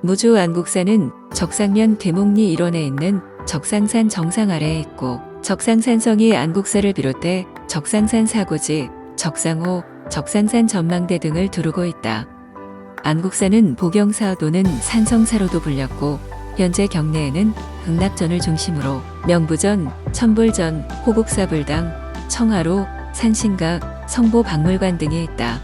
무주 안국사는 적상면 계목리 일원에 있는 적상산 정상 아래에 있고 적상산성이 안국사를 비롯해 적상산 사고지, 적상호, 적상산 전망대 등을 두르고 있다. 안국사는 보경사 또는 산성사로도 불렸고 현재 경내에는 극락전을 중심으로 명부전, 천불전, 호국사불당, 청하로, 산신각, 성보박물관 등이 있다.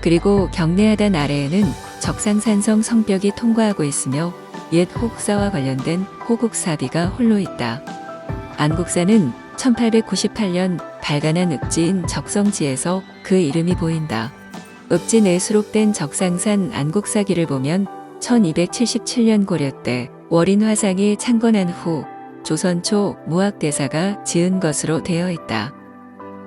그리고 경내 하단 아래에는 적상산성 성벽이 통과하고 있으며 옛 호국사와 관련된 호국사비가 홀로 있다. 안국사는 1898년 발간한 읍지인 적성지에서 그 이름이 보인다. 읍지 내에 수록된 적상산 안국사기를 보면 1277년 고려 때 월인 화상이 창건한 후 조선 초 무학대사가 지은 것으로 되어 있다.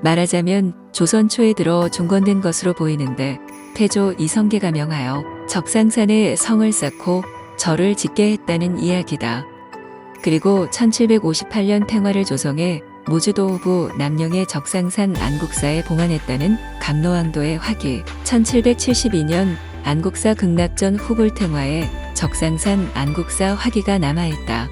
말하자면 조선 초에 들어 종건된 것으로 보이는데 태조 이성계가 명하여 적상산에 성을 쌓고 절을 짓게 했다는 이야기다. 그리고 1758년 탱화를 조성해 무주도부 남령의 적상산 안국사에 봉안했다는 감로왕도의 화기, 1772년 안국사 극락전 후불탱화에 적상산 안국사 화기가 남아있다.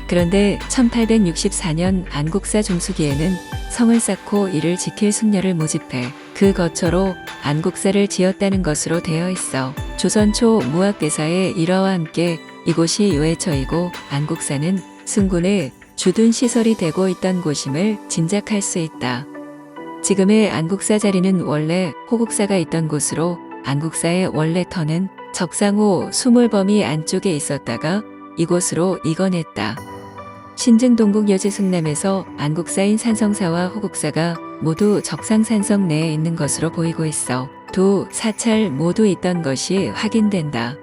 그런데 1864년 안국사 중수기에는 성을 쌓고 이를 지킬 승려를 모집해 그 거처로 안국사를 지었다는 것으로 되어 있어 조선 초 무학대사의 일화와 함께 이곳이 요해처이고 안국사는 승군의 주둔 시설이 되고 있던 곳임을 짐작할 수 있다. 지금의 안국사 자리는 원래 호국사가 있던 곳으로 안국사의 원래 터는 적상호 수몰범위 안쪽에 있었다가 이곳으로 이관했다. 신증동국여지 승남에서 안국사인 산성사와 호국사가 모두 적상산성 내에 있는 것으로 보이고 있어 두 사찰 모두 있던 것이 확인된다.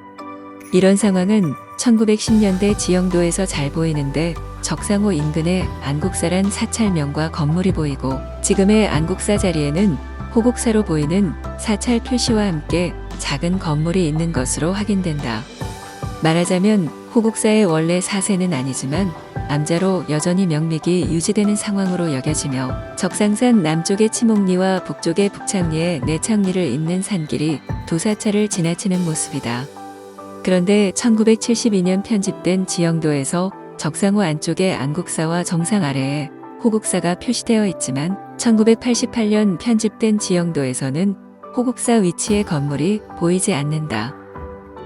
이런 상황은 1910년대 지영도에서 잘 보이는데 적상호 인근에 안국사란 사찰명과 건물이 보이고 지금의 안국사 자리에는 호국사로 보이는 사찰 표시와 함께 작은 건물이 있는 것으로 확인된다. 말하자면 호국사의 원래 사세는 아니지만 암자로 여전히 명맥이 유지되는 상황으로 여겨지며 적상산 남쪽의 치목리와 북쪽의 북창리에 내창리를 잇는 산길이 두 사찰을 지나치는 모습이다. 그런데 1972년 편집된 지영도에서 적상호 안쪽에 안국사와 정상 아래에 호국사가 표시되어 있지만 1988년 편집된 지영도에서는 호국사 위치의 건물이 보이지 않는다.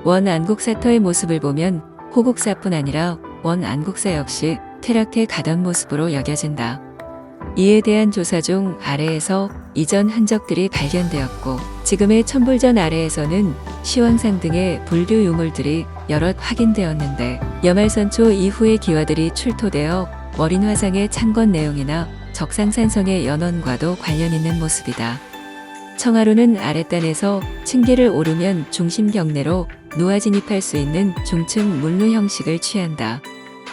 원 안국사터의 모습을 보면 호국사뿐 아니라 원 안국사 역시 퇴락해 가던 모습으로 여겨진다. 이에 대한 조사 중 아래에서 이전 흔적들이 발견되었고 지금의 천불전 아래에서는 시황상 등의 불교 유물들이 여럿 확인되었는데 여말선초 이후의 기와들이 출토되어 월인 화상의 창건 내용이나 적상산성의 연원과도 관련 있는 모습이다. 청하로는 아랫단에서 층계를 오르면 중심 경내로 노아 진입할 수 있는 중층 문루 형식을 취한다.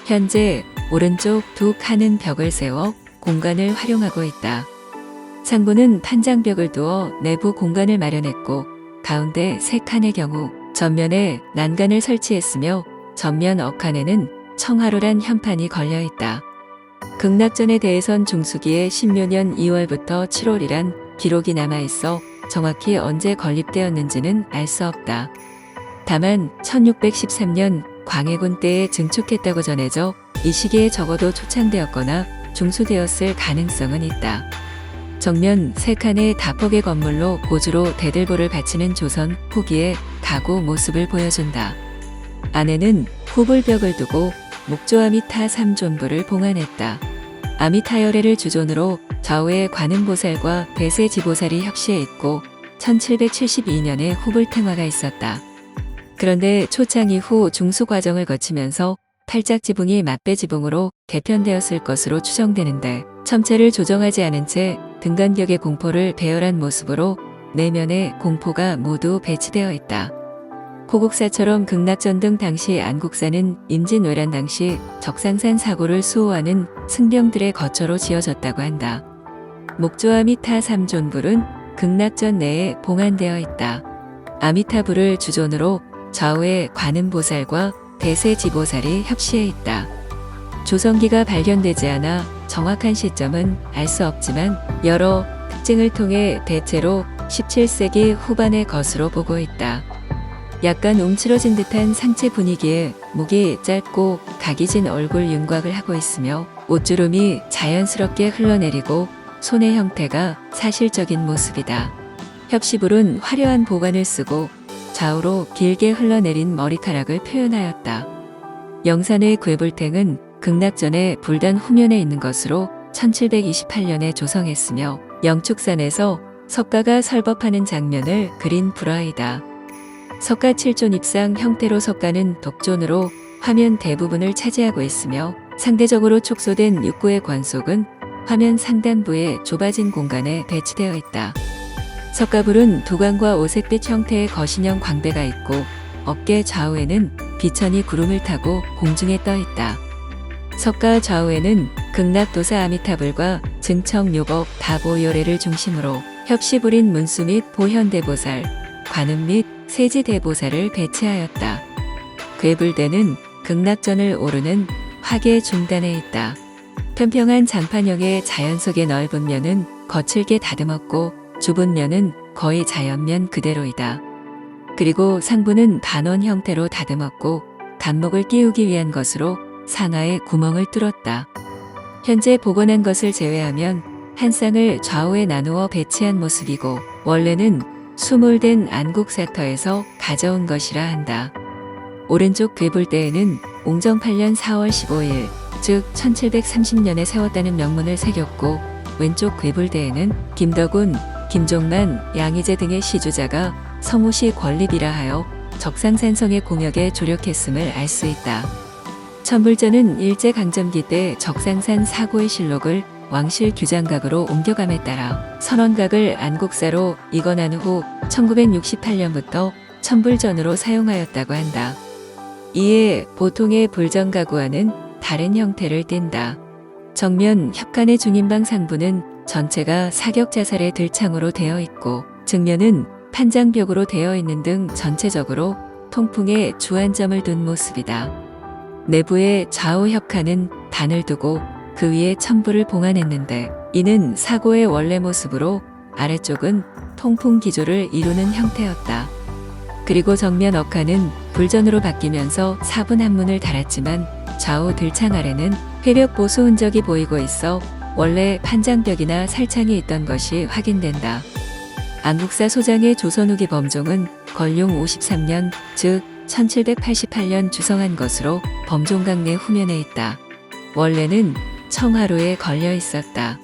현재 오른쪽 두 칸은 벽을 세워 공간을 활용하고 있다. 상부는 판장벽을 두어 내부 공간을 마련했고 가운데 세 칸의 경우 전면에 난간을 설치했으며 전면 어칸에는 청하로란 현판이 걸려 있다. 극락전에 대해선 중수기에 신묘년 2월부터 7월이란 기록이 남아있어 정확히 언제 건립되었는지는 알 수 없다. 다만 1613년 광해군 때에 증축했다고 전해져 이 시기에 적어도 초창되었거나 중수되었을 가능성은 있다. 정면 세 칸의 다폭의 건물로 고주로 대들보를 바치는 조선 후기의 가구 모습을 보여준다. 안에는 후불벽을 두고 목조아미타 3존부를 봉안했다. 아미타열애를 주존으로 좌우에 관음보살과 배세지보살이 협시해 있고 1772년에 후불탱화가 있었다. 그런데 초창 이후 중수 과정을 거치면서 팔짝지붕이 맞배지붕으로 개편되었을 것으로 추정되는데 첨체를 조정하지 않은 채 등간격의 공포를 배열한 모습으로 내면에 공포가 모두 배치되어 있다. 호국사처럼 극락전 등 당시 안국사는 임진왜란 당시 적상산 사고를 수호하는 승병들의 거처로 지어졌다고 한다. 목조아미타 3존불은 극락전 내에 봉안되어 있다. 아미타불을 주존으로 좌우에 관음보살과 배세지보살이 협시해 있다. 조성기가 발견되지 않아 정확한 시점은 알 수 없지만 여러 특징을 통해 대체로 17세기 후반의 것으로 보고 있다. 약간 움츠러진 듯한 상체 분위기에 목이 짧고 각이 진 얼굴 윤곽을 하고 있으며 옷주름이 자연스럽게 흘러내리고 손의 형태가 사실적인 모습이다. 협시불은 화려한 보관을 쓰고 좌우로 길게 흘러내린 머리카락을 표현하였다. 영산의 괴불탱은 극락전의 불단 후면에 있는 것으로 1728년에 조성했으며 영축산에서 석가가 설법하는 장면을 그린 불화이다. 석가 7존 입상 형태로 석가는 독존으로 화면 대부분을 차지하고 있으며 상대적으로 축소된 육구의 권속은 화면 상단부의 좁아진 공간에 배치되어 있다. 석가불은 두광과 오색빛 형태의 거신형 광배가 있고 어깨 좌우에는 비천이 구름을 타고 공중에 떠 있다. 석가 좌우에는 극락도사 아미타불과 증청묘법 다보요래를 중심으로 협시불인 문수 및 보현대보살, 관음 및 세지대보살을 배치하였다. 괴불대는 극락전을 오르는 화계 중단에 있다. 평평한 장판형의 자연 속의 넓은 면은 거칠게 다듬었고 좁은 면은 거의 자연면 그대로이다. 그리고 상부는 반원 형태로 다듬었고 단목을 끼우기 위한 것으로 상하에 구멍을 뚫었다. 현재 복원한 것을 제외하면 한 쌍을 좌우에 나누어 배치한 모습이고 원래는 수몰된 안국사터에서 가져온 것이라 한다. 오른쪽 괴불대에는 옹정 8년 4월 15일 즉 1730년에 세웠다는 명문을 새겼고 왼쪽 괴불대에는 김덕운, 김종만, 양희재 등의 시주자가 성우시 권립이라 하여 적상산성의 공역에 조력했음을 알 수 있다. 천불전은 일제강점기 때 적상산 사고의 실록을 왕실 규장각으로 옮겨감에 따라 선원각을 안국사로 이관한 후 1968년부터 천불전으로 사용하였다고 한다. 이에 보통의 불전가구와는 다른 형태를 띈다. 정면 협간의 중인방 상부는 전체가 사격자살의 들창으로 되어 있고 측면은 판장벽으로 되어 있는 등 전체적으로 통풍에 주안점을 둔 모습이다. 내부의 좌우 협칸은 단을 두고 그 위에 천부를 봉안했는데 이는 사고의 원래 모습으로 아래쪽은 통풍 기조를 이루는 형태였다. 그리고 정면 억칸은 불전으로 바뀌면서 사분 한문을 달았지만 좌우 들창 아래는 회벽 보수 흔적이 보이고 있어 원래 판장벽이나 살창이 있던 것이 확인된다. 안국사 소장의 조선 후기 범종은 건룡 53년 즉 1788년 주성한 것으로 범종각 내 후면에 있다. 원래는 청하루에 걸려 있었다.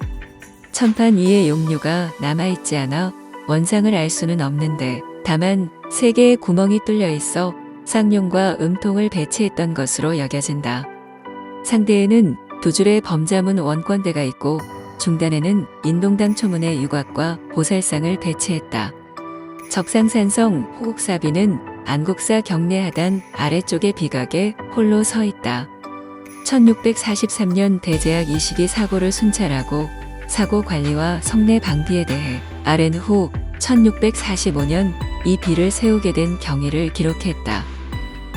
천판 위에 용류가 남아있지 않아 원상을 알 수는 없는데 다만 3개의 구멍이 뚫려 있어 쌍용과 음통을 배치했던 것으로 여겨진다. 상대에는 2줄의 범자문 원권대가 있고 중단에는 인동당 초문의 유곽과 보살상을 배치했다. 적상산성 호국사비는 안국사 경내하단 아래쪽의 비각에 홀로 서 있다. 1643년 대제약 22 사고를 순찰하고 사고 관리와 성내 방비에 대해 아랜 후 1645년 이 비를 세우게 된 경위를 기록했다.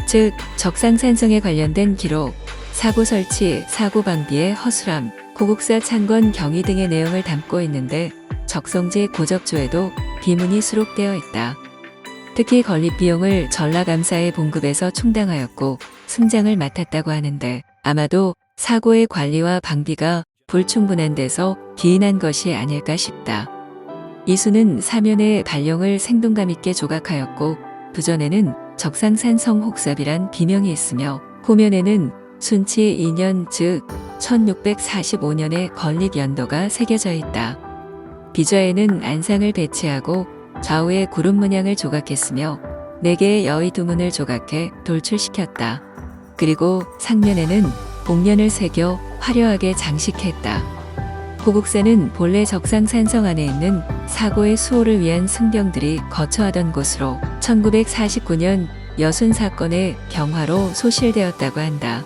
즉 적상산성에 관련된 기록, 사고 설치, 사고 방비의 허술함, 고국사 창건 경위 등의 내용을 담고 있는데 적성제 고적조에도 비문이 수록되어 있다. 특히 건립 비용을 전라감사의 봉급에서 충당하였고 승장을 맡았다고 하는데 아마도 사고의 관리와 방비가 불충분한 데서 기인한 것이 아닐까 싶다. 이수는 사면에 발령을 생동감 있게 조각하였고 부전에는 적상산성 혹삽이란 비명이 있으며 후면에는 순치 2년 즉 1645년의 건립 연도가 새겨져 있다. 비좌에는 안상을 배치하고 좌우에 구름 문양을 조각했으며 4개의 여의 두문을 조각해 돌출시켰다. 그리고 상면에는 복년을 새겨 화려하게 장식했다. 고국사는 본래 적상산성 안에 있는 사고의 수호를 위한 승병들이 거처하던 곳으로 1949년 여순 사건의 경화로 소실되었다고 한다.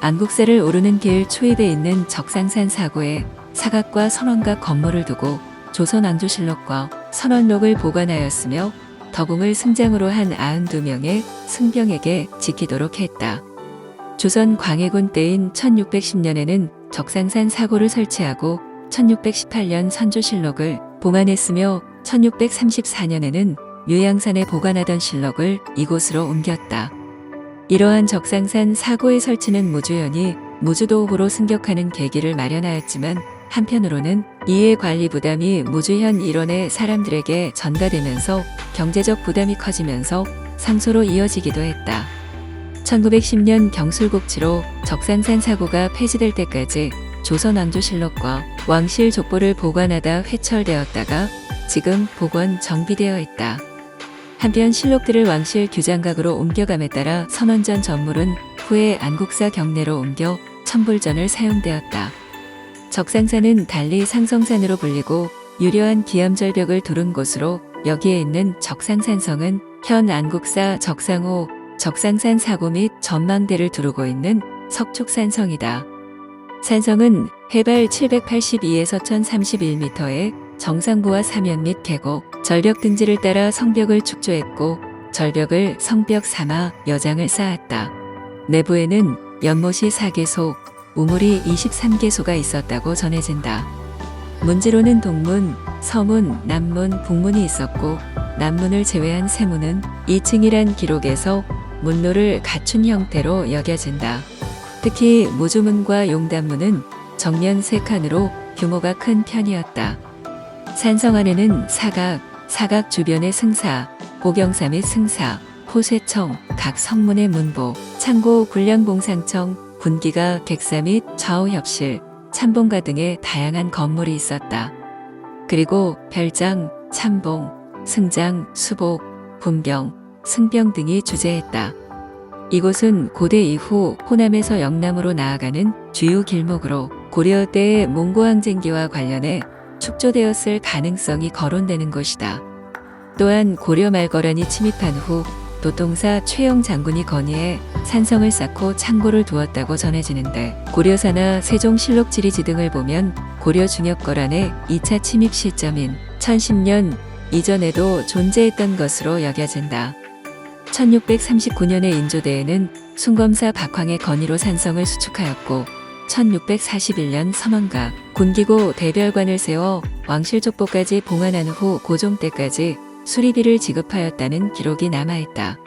안국사를 오르는 길 초입에 있는 적상산 사고에 사각과 선원각 건물을 두고 조선왕조실록과 선원록을 보관하였으며 더궁을 승장으로 한 92명의 승병에게 지키도록 했다. 조선 광해군 때인 1610년에는 적상산 사고를 설치하고 1618년 선조실록을 봉안했으며 1634년에는 묘양산에 보관하던 실록을 이곳으로 옮겼다. 이러한 적상산 사고의 설치는 무주연이 무주도읍으로 승격하는 계기를 마련하였지만 한편으로는 이의 관리 부담이 무주현 일원의 사람들에게 전가되면서 경제적 부담이 커지면서 상소로 이어지기도 했다. 1910년 경술국치로 적상산 사고가 폐지될 때까지 조선왕조실록과 왕실 족보를 보관하다 회철되었다가 지금 복원 정비되어 있다. 한편 실록들을 왕실 규장각으로 옮겨감에 따라 선원전 전물은 후에 안국사 경내로 옮겨 천불전을 사용되었다. 적상산은 달리 상성산으로 불리고 유려한 기암절벽을 두른 곳으로 여기에 있는 적상산성은 현 안국사 적상호, 적상산 사고 및 전망대를 두르고 있는 석축산성이다. 산성은 해발 782에서 1031m의 정상부와 사면 및 계곡, 절벽 등지를 따라 성벽을 축조했고 절벽을 성벽 삼아 여장을 쌓았다. 내부에는 연못이 4개소, 우물이 23개소가 있었다고 전해진다. 문지로는 동문, 서문, 남문, 북문이 있었고 남문을 제외한 세문은 2층이란 기록에서 문로를 갖춘 형태로 여겨진다. 특히 무주문과 용단문은 정면 3칸으로 규모가 큰 편이었다. 산성 안에는 사각 주변의 승사, 보경사 및 승사, 포쇄청, 각 성문의 문보, 창고, 군량봉상청, 군기가, 객사 및 좌우협실, 참봉가 등의 다양한 건물이 있었다. 그리고 별장, 참봉, 승장, 수복, 분병, 승병 등이 주재했다. 이곳은 고대 이후 호남에서 영남으로 나아가는 주요 길목으로 고려 때의 몽고항쟁기와 관련해 축조되었을 가능성이 거론되는 곳이다. 또한 고려 말거란이 침입한 후 도통사 최영 장군이 건의해 산성을 쌓고 창고를 두었다고 전해지는데 고려사나 세종실록 지리지 등을 보면 고려 중엽거란의 2차 침입 시점인 1010년 이전에도 존재했던 것으로 여겨진다. 1639년의 인조대에는 순검사 박황의 건의로 산성을 수축하였고 1641년 서మం가 군기고 대별관을 세워 왕실족보까지 봉안한 후 고종 때까지 수리비를 지급하였다는 기록이 남아있다.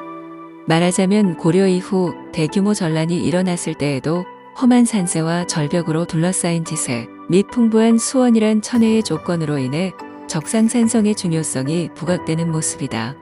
말하자면 고려 이후 대규모 전란이 일어났을 때에도 험한 산세와 절벽으로 둘러싸인 지세 및 풍부한 수원이란 천혜의 조건으로 인해 적상산성의 중요성이 부각되는 모습이다.